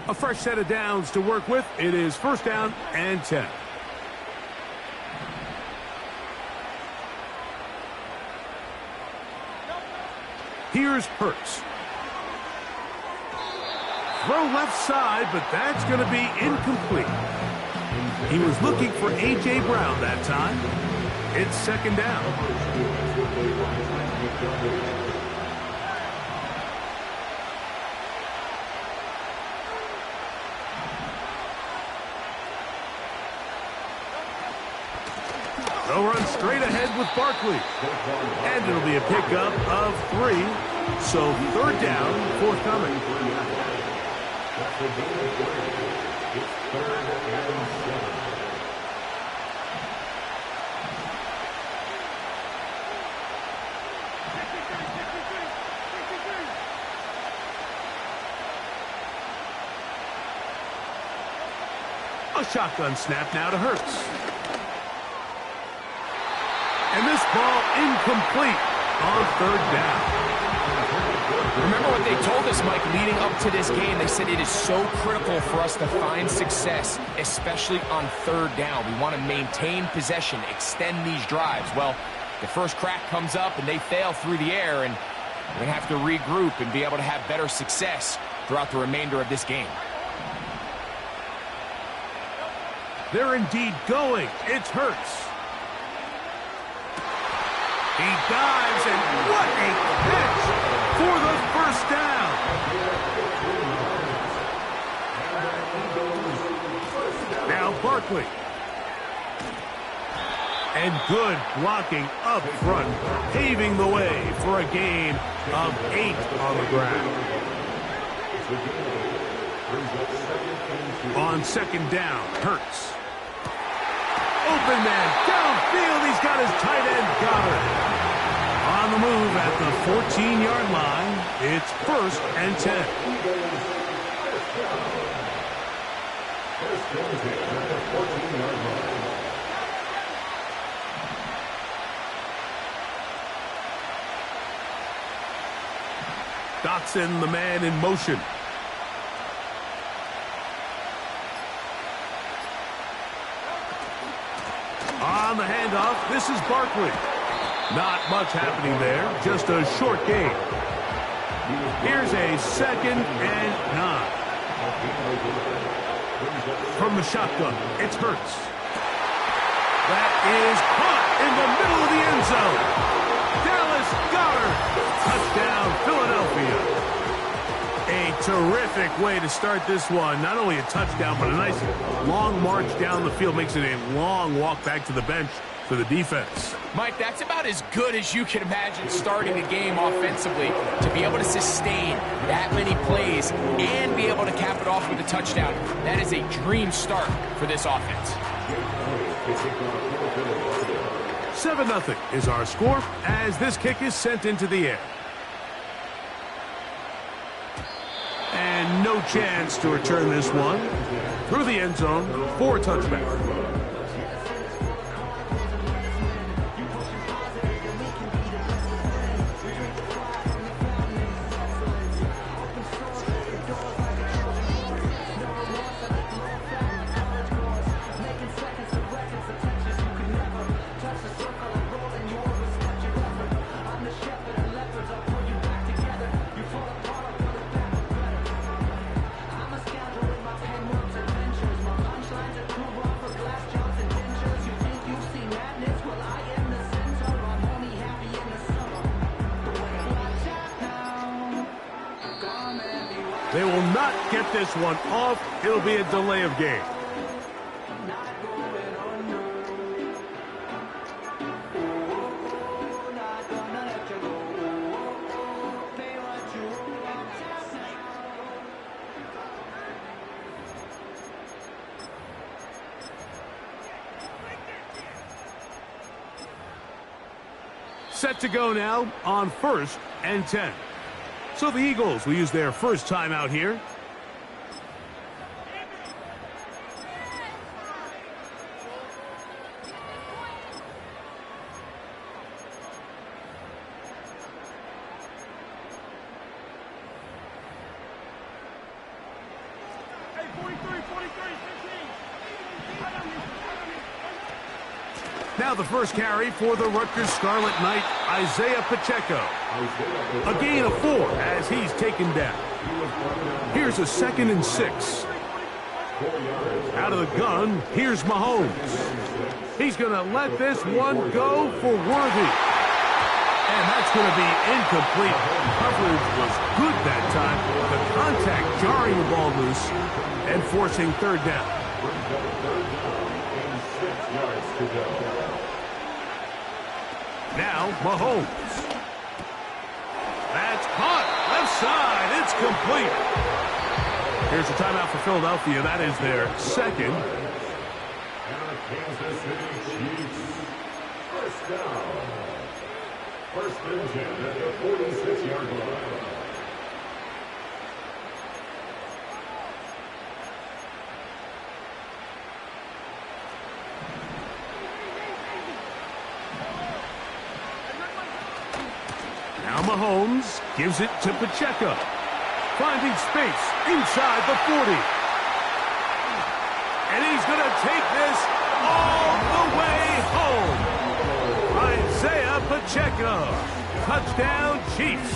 A fresh set of downs to work with. It is 1st down and 10. Here's Hurts. Throw left side, but that's going to be incomplete. He was looking for A.J. Brown that time. It's 2nd down. They'll run straight ahead with Barkley. And it'll be a pickup of 3. So 3rd down, forthcoming. A shotgun snap now to Hurts. And this ball incomplete on 3rd down. Remember what they told us, Mike, leading up to this game. They said it is so critical for us to find success, especially on 3rd down. We want to maintain possession, extend these drives. Well, the first crack comes up and they fail through the air, and we're going to have to regroup and be able to have better success throughout the remainder of this game. They're indeed going. It's Hurts. He dives, and what a catch for the 1st down. Now Barkley. And good blocking up front, paving the way for a gain of 8 on the ground. On 2nd down, Hurts. Open man, downfield, he's got his tight end, Goddard. On the move at the 14-yard line, it's 1st and 10. Dotson, the man in motion. On the handoff, this is Barkley. Not much happening there, just a short gain. Here's a 2nd and 9. From the shotgun, it's Hurts. That is caught in the middle of the end zone. Dallas Goedert, touchdown Philadelphia. A terrific way to start this one. Not only a touchdown, but a nice long march down the field. Makes it a long walk back to the bench for the defense. Mike, that's about as good as you can imagine starting a game offensively, to be able to sustain that many plays and be able to cap it off with a touchdown. That is a dream start for this offense. 7-0 is our score as this kick is sent into the air. And no chance to return this one through the end zone for a touchback. They will not get this one off. It'll be a delay of game. Set to go now on 1st and 10. So the Eagles will use their first timeout here. Now the first carry for the Rutgers Scarlet Knight, Isaiah Pacheco. A gain of 4 as he's taken down. Here's a 2nd and 6. Out of the gun, here's Mahomes. He's going to let this one go for Worthy. And that's going to be incomplete. Coverage was good that time. The contact jarring the ball loose and forcing 3rd down. Now Mahomes. That's caught. Left side. It's complete. Here's a timeout for Philadelphia. That is their 2nd. Kansas City Chiefs. First down. 1st and 10 at the 46-yard line. Now Mahomes gives it to Pacheco. Finding space inside the 40. And he's going to take this all the way home. Isaiah Pacheco. Touchdown, Chiefs.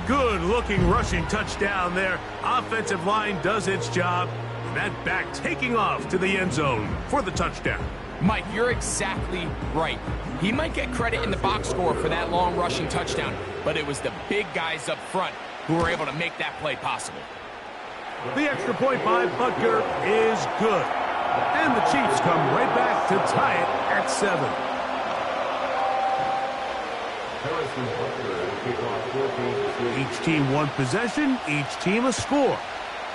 Good-looking rushing touchdown there. Offensive line does its job. That back taking off to the end zone for the touchdown. Mike, you're exactly right. He might get credit in the box score for that long rushing touchdown, but it was the big guys up front who were able to make that play possible. The extra point by Butker is good. And the Chiefs come right back to tie it at 7. Each team one possession, each team a score.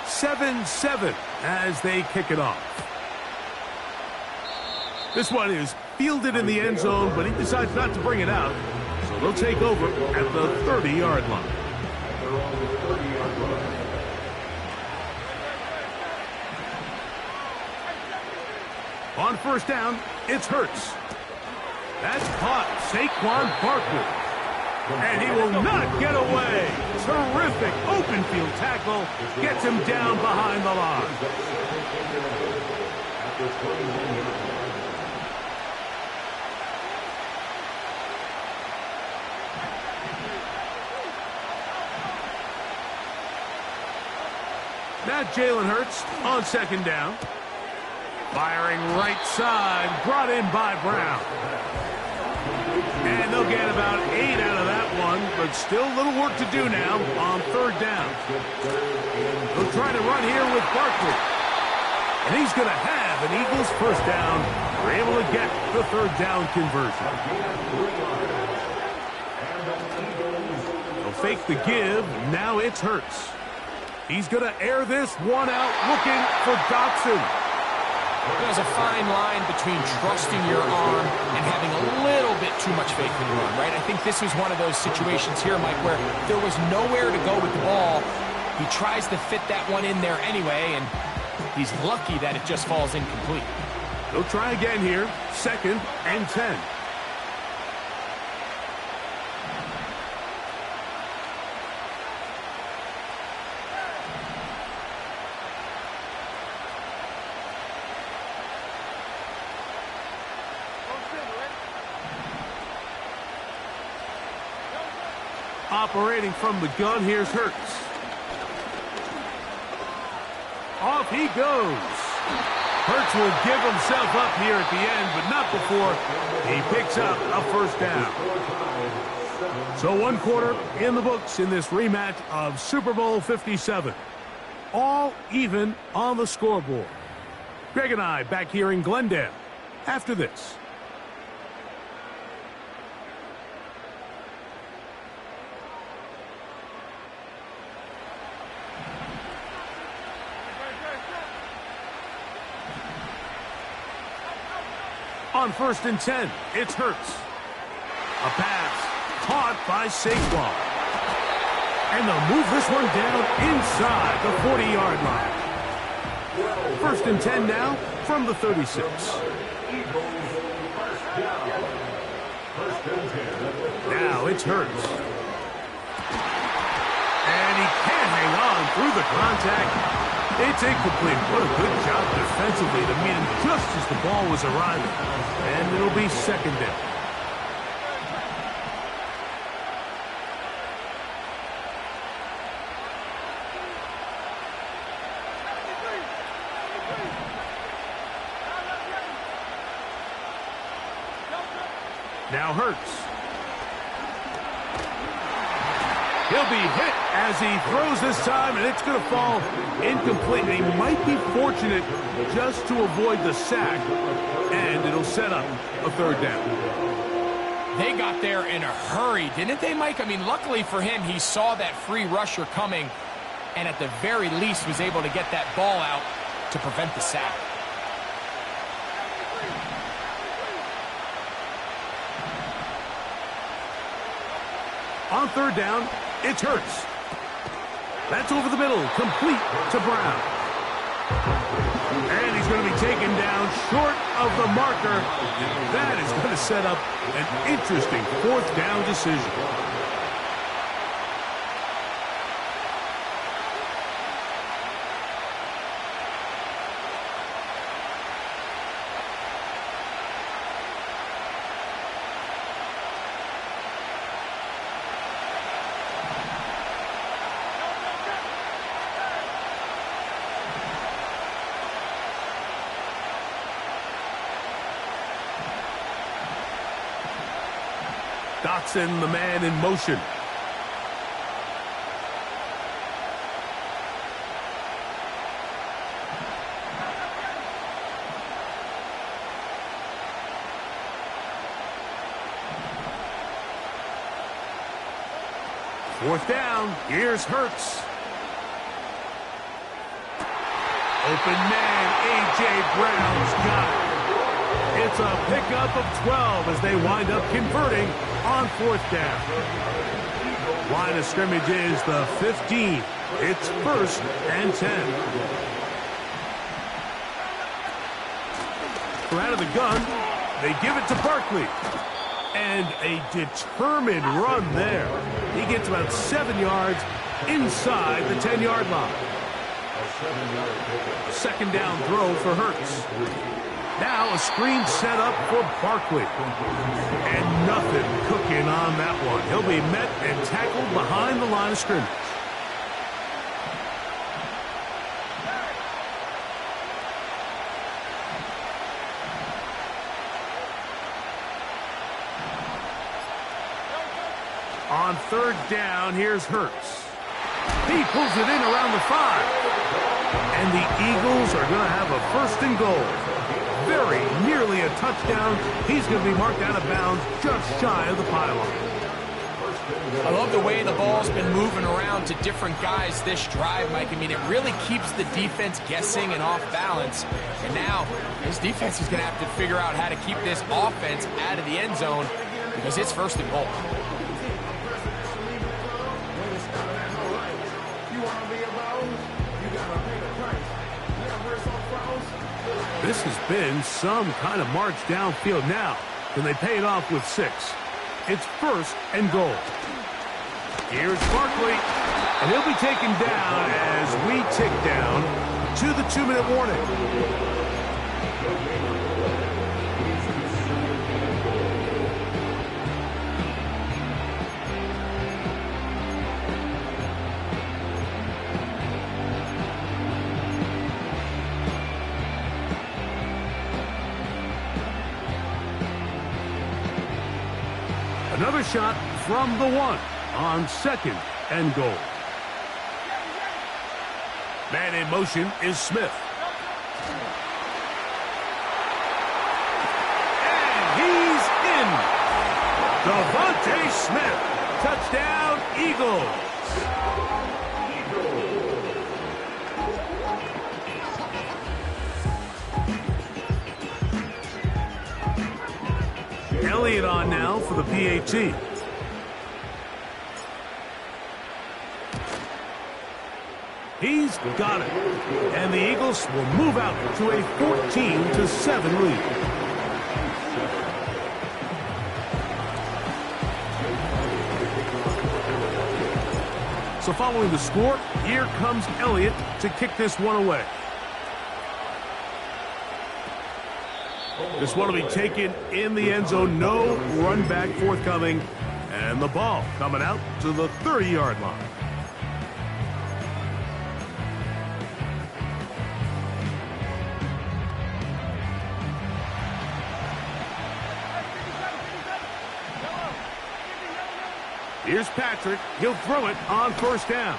7-7 as they kick it off. This one is fielded in the end zone, but he decides not to bring it out. So they'll take over at the 30-yard line. On 1st down, it's Hurts. That's caught. Saquon Barkley. And he will not get away. Terrific open field tackle. Gets him down behind the line. Now Jalen Hurts on 2nd down. Firing right side, brought in by Brown. And they'll get about 8 out of that one, but still a little work to do now on 3rd down. They'll try to run here with Barkley. And he's going to have an Eagles 1st down. They're able to get the 3rd down conversion. They'll fake the give. Now it's Hurts. He's going to air this one out, looking for Dotson. There's a fine line between trusting your arm and having a little bit too much faith in your arm, right? I think this was one of those situations here, Mike, where there was nowhere to go with the ball. He tries to fit that one in there anyway, and he's lucky that it just falls incomplete. They'll try again here, 2nd and 10. Operating from the gun, here's Hurts. Off he goes. Hurts will give himself up here at the end, but not before he picks up a 1st down. So 1 quarter in the books in this rematch of Super Bowl 57. All even on the scoreboard. Greg and I back here in Glendale after this. On 1st and 10, it's Hurts. A pass caught by Saquon. And they'll move this one down inside the 40-yard line. 1st and 10 now from the 36. Now it's Hurts. And he can't hang on through the contact. It's incomplete. What a good job defensively to meet him just as the ball was arriving. And it'll be second down. Now Hurts. He'll be hit as he throws this time, and it's going to fall incomplete. He might be fortunate just to avoid the sack, and it'll set up a third down. They got there in a hurry, didn't they, Mike? I mean, luckily for him, he saw that free rusher coming, and at the very least was able to get that ball out to prevent the sack. On third down, it's Hurts. That's over the middle, complete to Brown. And he's going to be taken down short of the marker. That is going to set up an interesting fourth down decision. Dotson, the man in motion. Fourth down, here's Hurts. Open man, A.J. Brown's got it. It's a pickup of 12 as they wind up converting on fourth down. Line of scrimmage is the 15. It's 1st and 10. We're out of the gun. They give it to Barkley. And a determined run there. He gets about 7 yards inside the 10-yard line. Second down throw for Hurts. Now a screen set up for Barkley. And nothing cooking on that one. He'll be met and tackled behind the line of scrimmage. On third down, here's Hurts. He pulls it in around the 5. And the Eagles are going to have a 1st and goal. Very nearly a touchdown. He's going to be marked out of bounds just shy of the pylon. I love the way the ball's been moving around to different guys this drive, Mike. I mean, it really keeps the defense guessing and off balance. And now this defense is going to have to figure out how to keep this offense out of the end zone because it's 1st and goal. This has been some kind of march downfield now. Can they pay it off with 6? It's 1st and goal. Here's Barkley, and he'll be taken down as we tick down to the 2-minute warning. Another shot from the 1 on 2nd and goal. Man in motion is Smith. And he's in. Devontae Smith. Touchdown, Eagles. Elliott on now for the PAT. He's got it. And the Eagles will move out to a 14-7 lead. So following the score, here comes Elliott to kick this one away. This one will be taken in the end zone. No run back forthcoming. And the ball coming out to the 30-yard line. Here's Patrick. He'll throw it on first down.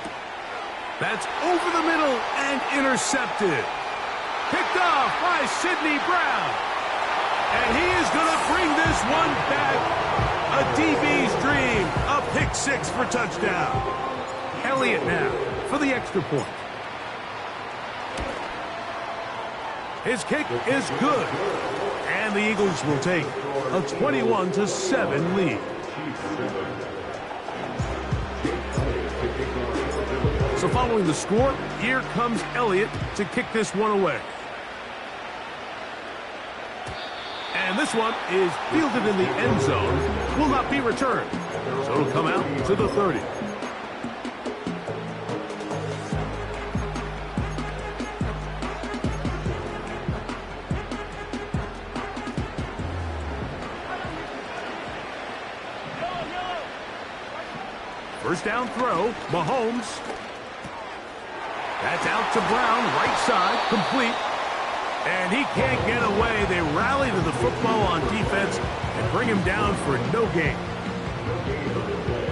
That's over the middle and intercepted. Picked off by Sidney Brown. And he is going to bring this one back. A DB's dream. A pick six for touchdown. Elliott now for the extra point. His kick is good. And the Eagles will take a 21-7 lead. So following the score, here comes Elliott to kick this one away. And this one is fielded in the end zone, will not be returned. So it'll come out to the 30. First down throw, Mahomes. That's out to Brown, right side, complete. And he can't get away. They rally to the football on defense and bring him down for no gain.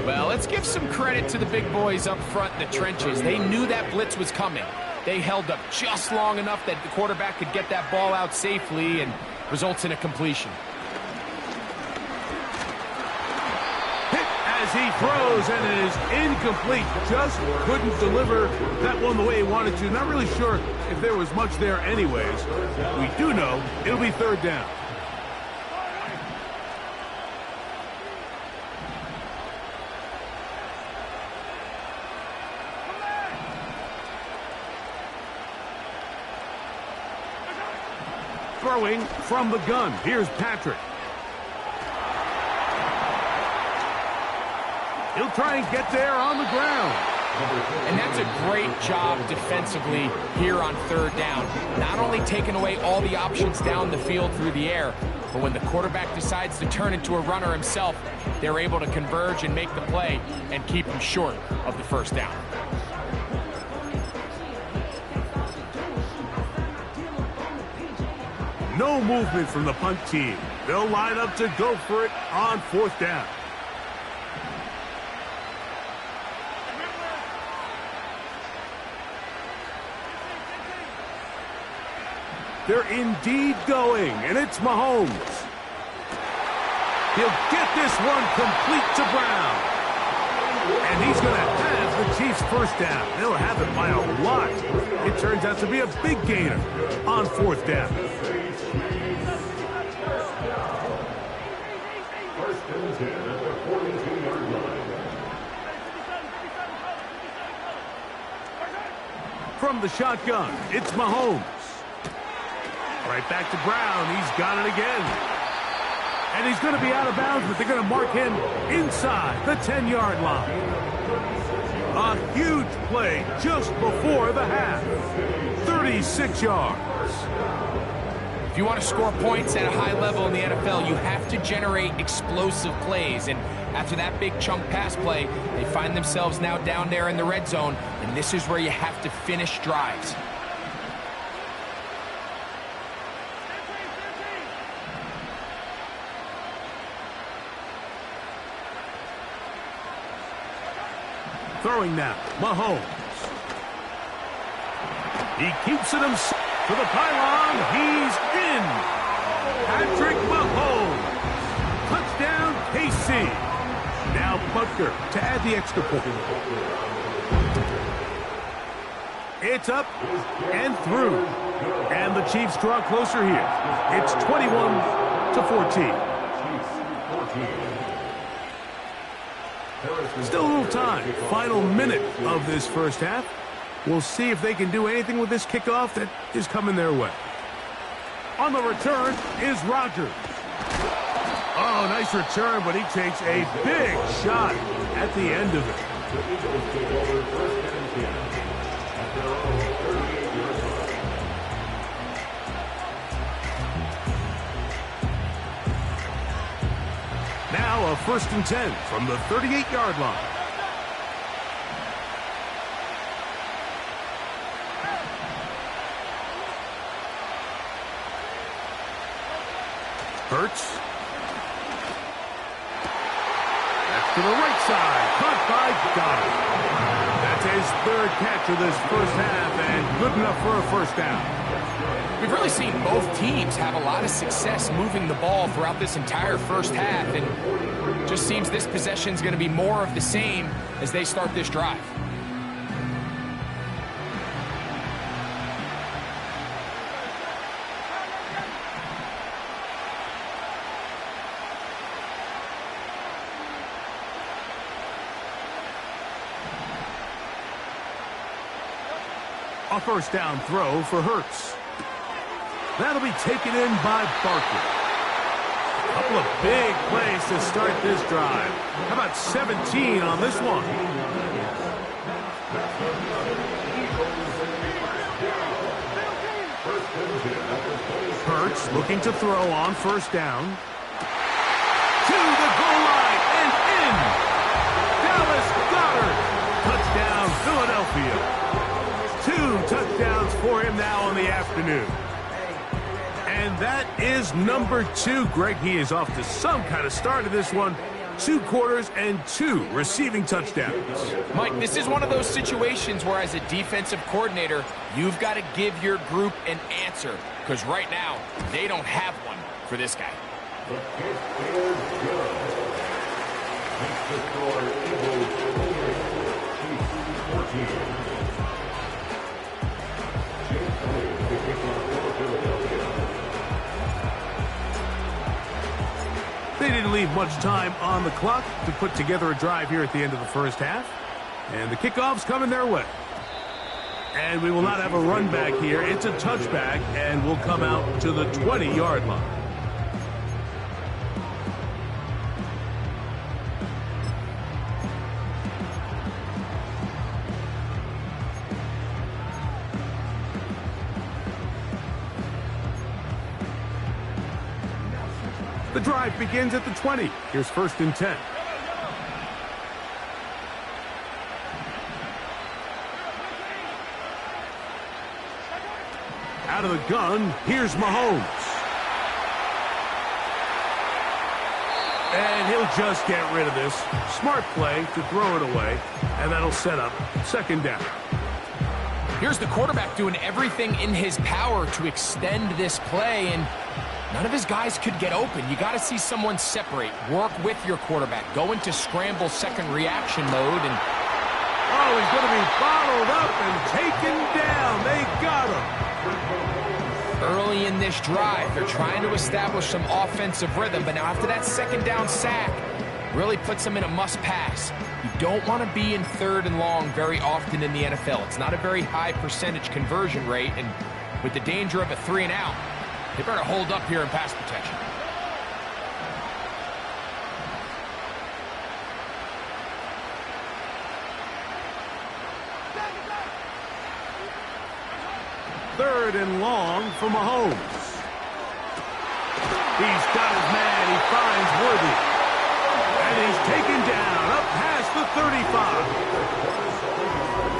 Well, let's give some credit to the big boys up front in the trenches. They knew that blitz was coming. They held up just long enough that the quarterback could get that ball out safely and results in a completion. As he throws, and it is incomplete. Just couldn't deliver that one the way he wanted to. Not really sure if there was much there anyways. We do know it'll be third down. Throwing from the gun. Here's Patrick. He'll try and get there on the ground. And that's a great job defensively here on third down. Not only taking away all the options down the field through the air, but when the quarterback decides to turn into a runner himself, they're able to converge and make the play and keep him short of the first down. No movement from the punt team. They'll line up to go for it on fourth down. They're indeed going, and it's Mahomes. He'll get this one complete to Brown. And he's going to have the Chiefs first down. They'll have it by a lot. It turns out to be a big gainer on fourth down. First and 10 at the 42-yard line. From the shotgun, it's Mahomes. Right back to Brown. He's got it again. And he's going to be out of bounds, but they're going to mark him inside the 10-yard line. A huge play just before the half. 36 yards. If you want to score points at a high level in the NFL, you have to generate explosive plays. And after that big chunk pass play, they find themselves now down there in the red zone. And this is where you have to finish drives. Throwing now, Mahomes. He keeps it himself to the pylon. He's in. Patrick Mahomes. Touchdown, KC. Now Butker to add the extra point. It's up and through. And the Chiefs draw closer here. It's 21-14. Still a little time. Final minute of this first half. We'll see if they can do anything with this kickoff that is coming their way. On the return is Rodgers. Oh, nice return, but he takes a big shot at the end of it. The Eagles take over first and 10 at their own 38-yard line. Now a 1st and 10 from the 38-yard line. Hurts. That's to the right side. Caught by Goddard. That's his 3rd catch of this first half and good enough for a first down. We've really seen both teams have a lot of success moving the ball throughout this entire first half, and just seems this possession is going to be more of the same as they start this drive. A first down throw for Hurts. That'll be taken in by Barkley. A couple of big plays to start this drive. How about 17 on this one? Hurts looking to throw on first down. To the goal line and in. Dallas Goedert. Touchdown, Philadelphia. 2 touchdowns for him now in the afternoon. And that is number 2. Greg, he is off to some kind of start of this one. 2 quarters and 2 receiving touchdowns. Mike, this is one of those situations where as a defensive coordinator, you've got to give your group an answer. Because right now, they don't have one for this guy. The kick is good. Makes the score Eagles 14. They didn't leave much time on the clock to put together a drive here at the end of the first half. And the kickoff's coming their way. And we will not have a run back here. It's a touchback, and we'll come out to the 20-yard line. The drive begins at the 20. Here's 1st and 10. Out of the gun, here's Mahomes. And he'll just get rid of this. Smart play to throw it away, and that'll set up 2nd down. Here's the quarterback doing everything in his power to extend this play, and none of his guys could get open. You got to see someone separate, work with your quarterback, go into scramble second reaction mode, and oh, he's going to be bottled up and taken down. They got him. Early in this drive, they're trying to establish some offensive rhythm, but now after that 2nd down sack, really puts them in a must-pass. You don't want to be in 3rd and long very often in the NFL. It's not a very high percentage conversion rate, and with the danger of a 3 and out, they better hold up here in pass protection. Third and long for Mahomes. He's got his man. He finds Worthy. And he's taken down up past the 35.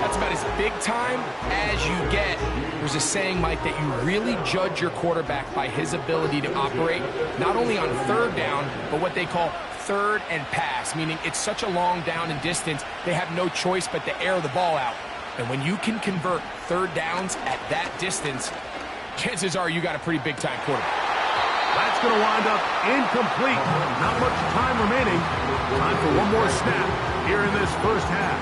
That's about as big time as you get. There's a saying, Mike, that you really judge your quarterback by his ability to operate not only on 3rd down, but what they call 3rd and pass, meaning it's such a long down and distance, they have no choice but to air the ball out. And when you can convert 3rd downs at that distance, chances are you got a pretty big-time quarterback. That's going to wind up incomplete. Not much time remaining. Time for one more snap here in this first half.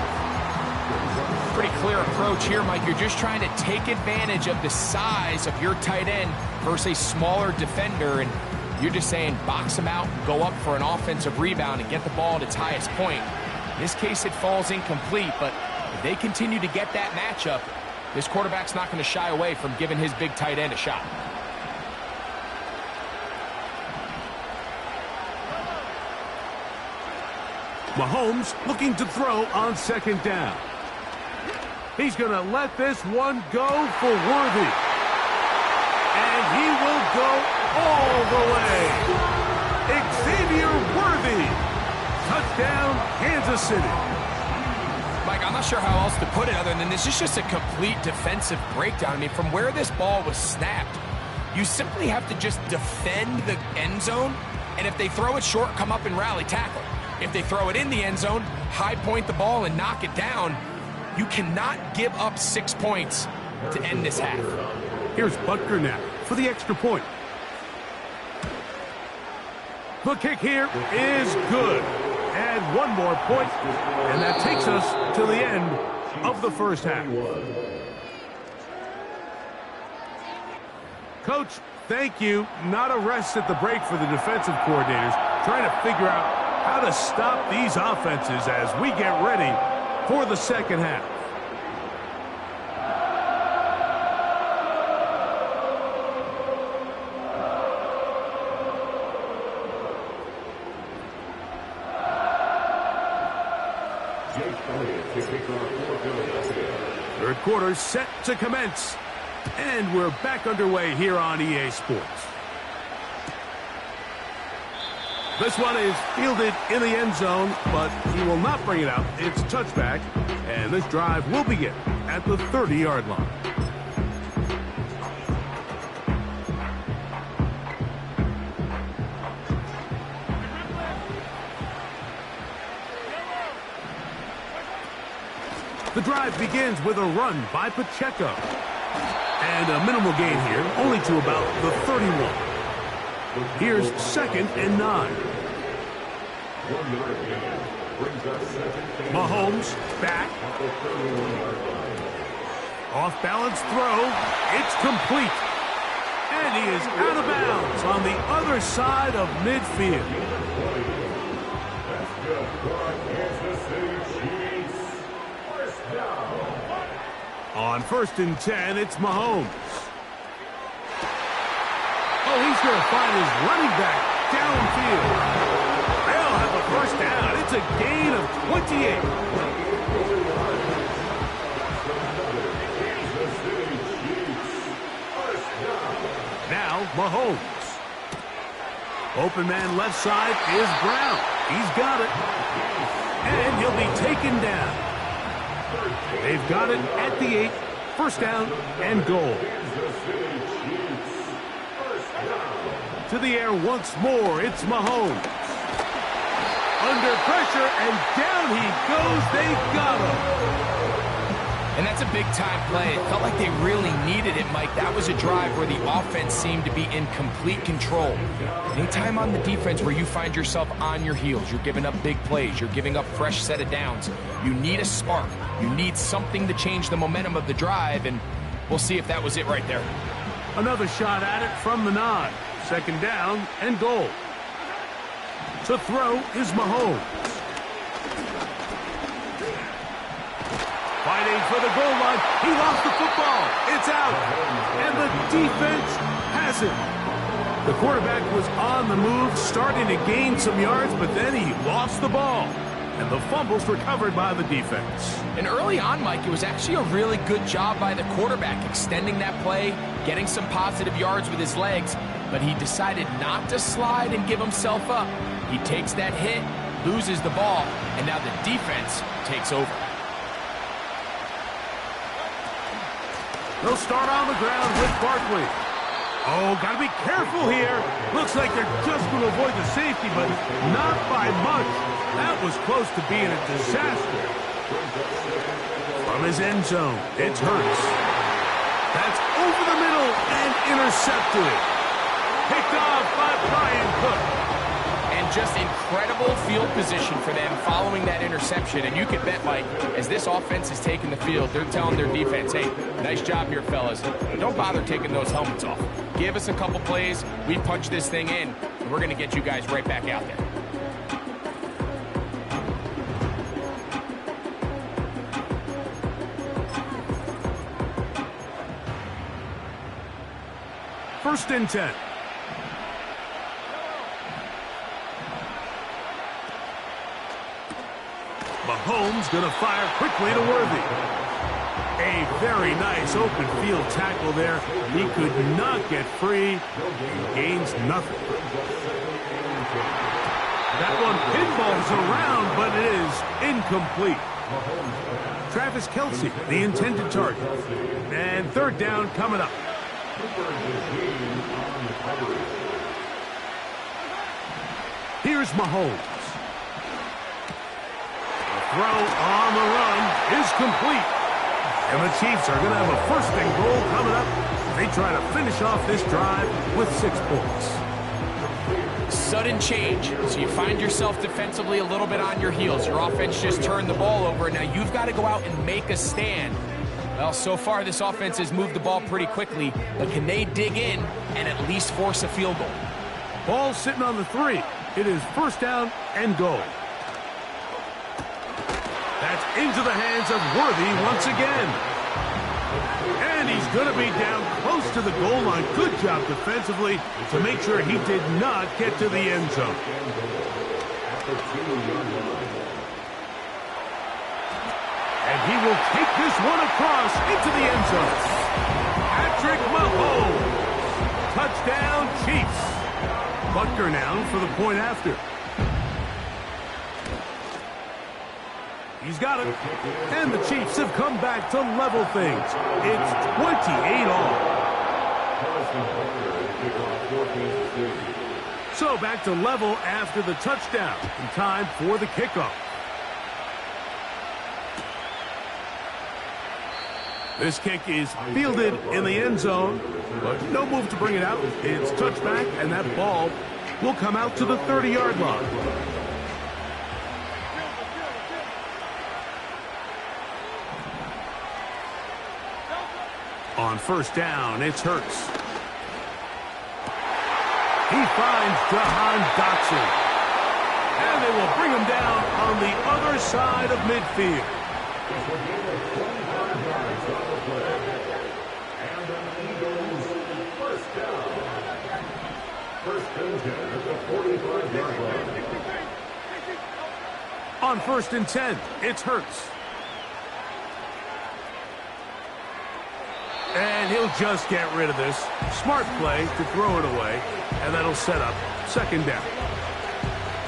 Pretty clear approach here, Mike. You're just trying to take advantage of the size of your tight end versus a smaller defender, and you're just saying box him out, go up for an offensive rebound, and get the ball at its highest point. In this case, it falls incomplete, but if they continue to get that matchup, this quarterback's not going to shy away from giving his big tight end a shot. Mahomes looking to throw on second down. He's going to let this one go for Worthy. And he will go all the way. Xavier Worthy. Touchdown, Kansas City. Mike, I'm not sure how else to put it other than this is just a complete defensive breakdown. I mean, from where this ball was snapped, you simply have to just defend the end zone, and if they throw it short, come up and rally tackle. If they throw it in the end zone, high point the ball and knock it down. You cannot give up 6 points to end this half. Here's Butker now for the extra point. The kick here is good. And one more point, and that takes us to the end of the first half. Coach, thank you. Not a rest at the break for the defensive coordinators, trying to figure out how to stop these offenses as we get ready for the second half. Third quarter set to commence. And we're back underway here on EA Sports. This one is fielded in the end zone, but he will not bring it out. It's a touchback, and this drive will begin at the 30-yard line. The drive begins with a run by Pacheco. And a minimal gain here, only to about the 31. Here's 2nd and 9. Mahomes back. Off balance throw. It's complete. And he is out of bounds on the other side of midfield. On 1st and 10, it's Mahomes. Oh, he's going to find his running back downfield. They'll have a first down. It's a gain of 28. Now, Mahomes. Open man left side is Brown. He's got it. And he'll be taken down. They've got it at the 8. First down and goal. To the air once more. It's Mahomes. Under pressure, and down he goes. They got him. And that's a big-time play. It felt like they really needed it, Mike. That was a drive where the offense seemed to be in complete control. Anytime on the defense where you find yourself on your heels, you're giving up big plays, you're giving up fresh set of downs, you need a spark. You need something to change the momentum of the drive, and we'll see if that was it right there. Another shot at it from the 9. 2nd down and goal. To throw is Mahomes. Fighting for the goal line. He lost the football. It's out. And the defense has it. The quarterback was on the move, starting to gain some yards, but then he lost the ball. And the fumble's recovered by the defense. And early on, Mike, it was actually a really good job by the quarterback, extending that play, getting some positive yards with his legs, but he decided not to slide and give himself up. He takes that hit, loses the ball, and now the defense takes over. They'll start on the ground with Barkley. Oh, got to be careful here. Looks like they're just going to avoid the safety, but not by much. That was close to being a disaster. From his end zone, it's Hurts. That's over the middle and intercepted. Picked off by Brian Cook. And just incredible field position for them following that interception. And you can bet, Mike, as this offense is taking the field, they're telling their defense, hey, nice job here, fellas. Don't bother taking those helmets off. Give us a couple plays, we punch this thing in, and we're going to get you guys right back out there. First and 10. Mahomes going to fire quickly to Worthy. A very nice open field tackle there. He could not get free. He gains nothing. That one pinballs around, but it is incomplete. Travis Kelce, the intended target. And third down coming up. Here's Mahomes. The throw on the run is complete. And the Chiefs are going to have a first and goal coming up. They try to finish off this drive with 6 points. Sudden change. So you find yourself defensively a little bit on your heels. Your offense just turned the ball over. Now you've got to go out and make a stand. Well, so far this offense has moved the ball pretty quickly, but can they dig in and at least force a field goal? Ball sitting on the 3. It is first down and goal. That's into the hands of Worthy once again. And he's going to be down close to the goal line. Good job defensively to make sure he did not get to the end zone. And he will take this one across into the end zone. Patrick Mahomes. Touchdown, Chiefs. Butker now for the point after. He's got it. And the Chiefs have come back to level things. It's 28 all. So back to level after the touchdown. And time for the kickoff. This kick is fielded in the end zone, but no move to bring it out. It's touchback, and that ball will come out to the 30-yard line. On first down, it's Hurts. He finds Jahan Dotson. And they will bring him down on the other side of midfield. On first and 10, it's Hurts. And he'll just get rid of this. Smart play to throw it away, and that'll set up second down.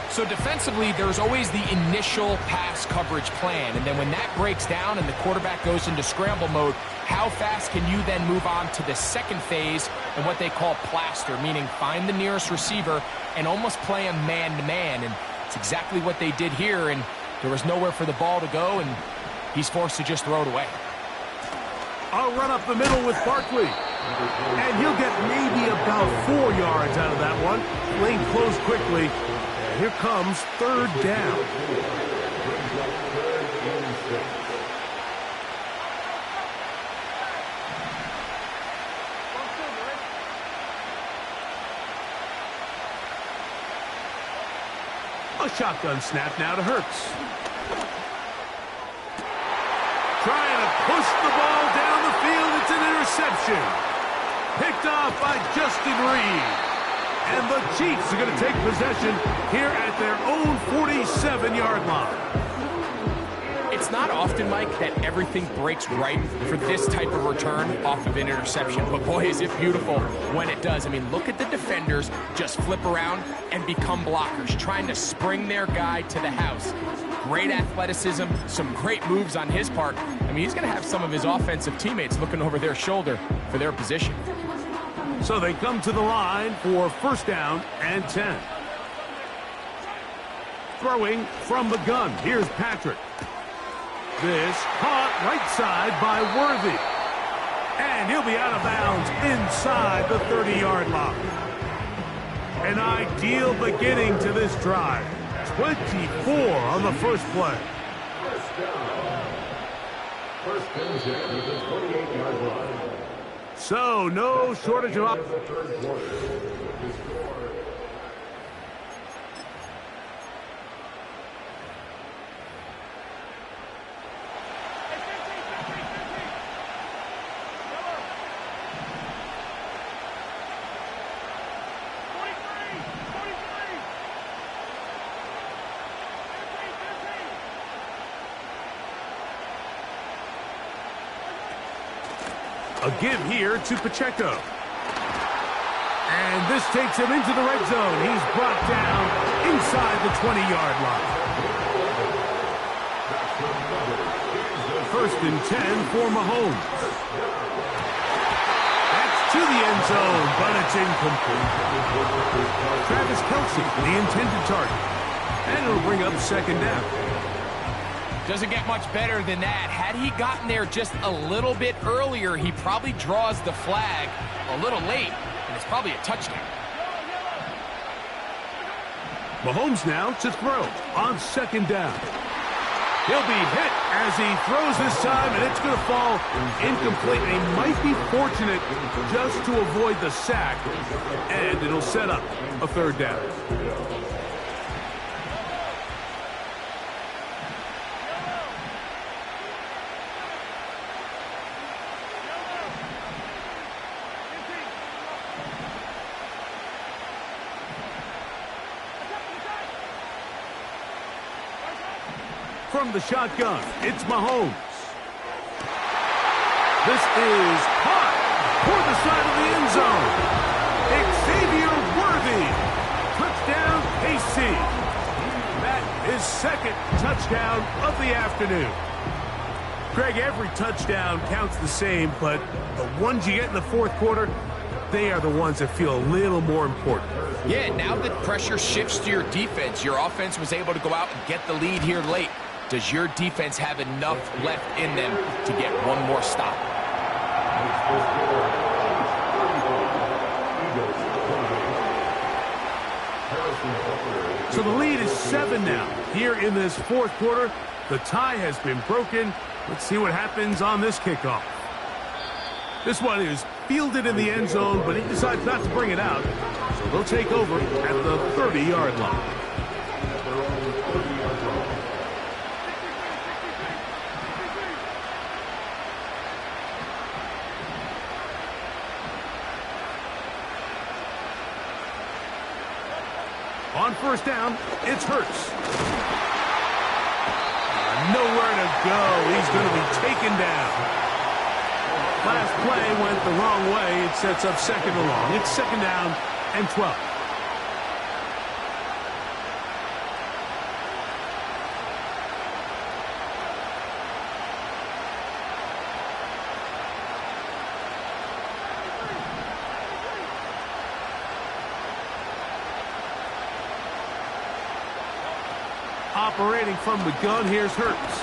So defensively, there's always the initial pass coverage plan, and then when that breaks down and the quarterback goes into scramble mode, how fast can you then move on to the second phase and what they call plaster, meaning find the nearest receiver and almost play him man-to-man, and it's exactly what they did here, and there was nowhere for the ball to go, and he's forced to just throw it away. I'll run up the middle with Barkley. And he'll get maybe about 4 yards out of that one. Lane closed quickly. And here comes third down. A shotgun snap now to Hurts. Trying to push the ball down the field. It's an interception. Picked off by Justin Reed. And the Chiefs are going to take possession here at their own 47-yard line. It's not often, Mike, that everything breaks right for this type of return off of an interception. But boy, is it beautiful when it does. I mean, look at the defenders just flip around and become blockers, trying to spring their guy to the house. Great athleticism, some great moves on his part. I mean, he's going to have some of his offensive teammates looking over their shoulder for their position. So they come to the line for first down and 10. Throwing from the gun. Here's Patrick. This caught right side by Worthy. And he'll be out of bounds inside the 30-yard line. An ideal beginning to this drive. 24 on the first play. First down. First and 10 at the 28-yard line. So no shortage of The third quarter. The score. A give here to Pacheco. And this takes him into the red zone. He's brought down inside the 20-yard line. First and 10 for Mahomes. That's to the end zone, but it's incomplete. Travis Kelce, the intended target. And it'll bring up second down. Doesn't get much better than that. Had he gotten there just a little bit earlier, he probably draws the flag a little late, and it's probably a touchdown. Mahomes now to throw on second down. He'll be hit as he throws this time, and it's going to fall incomplete. And he might be fortunate just to avoid the sack, and it'll set up a third down. From the shotgun, it's Mahomes. This is caught toward the side of the end zone. Xavier Worthy. Touchdown, KC. That is second touchdown of the afternoon. Greg, every touchdown counts the same, but the ones you get in the fourth quarter, they are the ones that feel a little more important. Yeah, now that pressure shifts to your defense, your offense was able to go out and get the lead here late. Does your defense have enough left in them to get one more stop? So the lead is 7 now. Here in this fourth quarter, the tie has been broken. Let's see what happens on this kickoff. This one is fielded in the end zone, but he decides not to bring it out. So they'll take over at the 30-yard line. On first down, it's Hurts. Nowhere to go. He's going to be taken down. Last play went the wrong way. It sets up second and long. It's second down and 12. Operating from the gun, here's Hurts.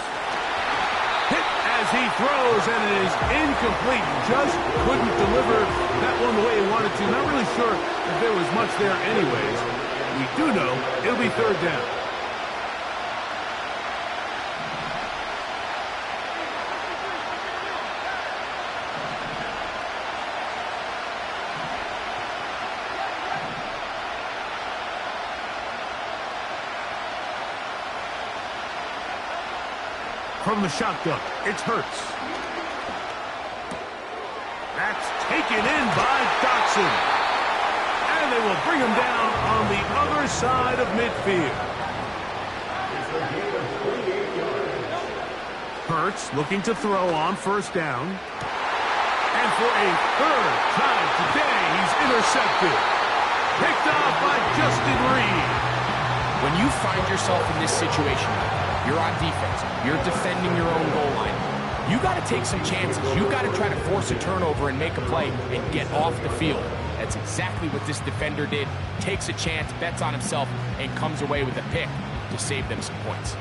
Hit as he throws, and it is incomplete. Just couldn't deliver that one the way he wanted to. Not really sure if there was much there anyways. We do know it'll be third down. From the shotgun, it's Hurts. That's taken in by Dotson. And they will bring him down on the other side of midfield. Hurts looking to throw on first down. And for a third time today, he's intercepted. Picked off by Justin Reed. When you find yourself in this situation, you're on defense, you're defending your own goal line, you got to take some chances. You got to try to force a turnover and make a play and get off the field. That's exactly what this defender did. Takes a chance, bets on himself, and comes away with a pick to save them some points.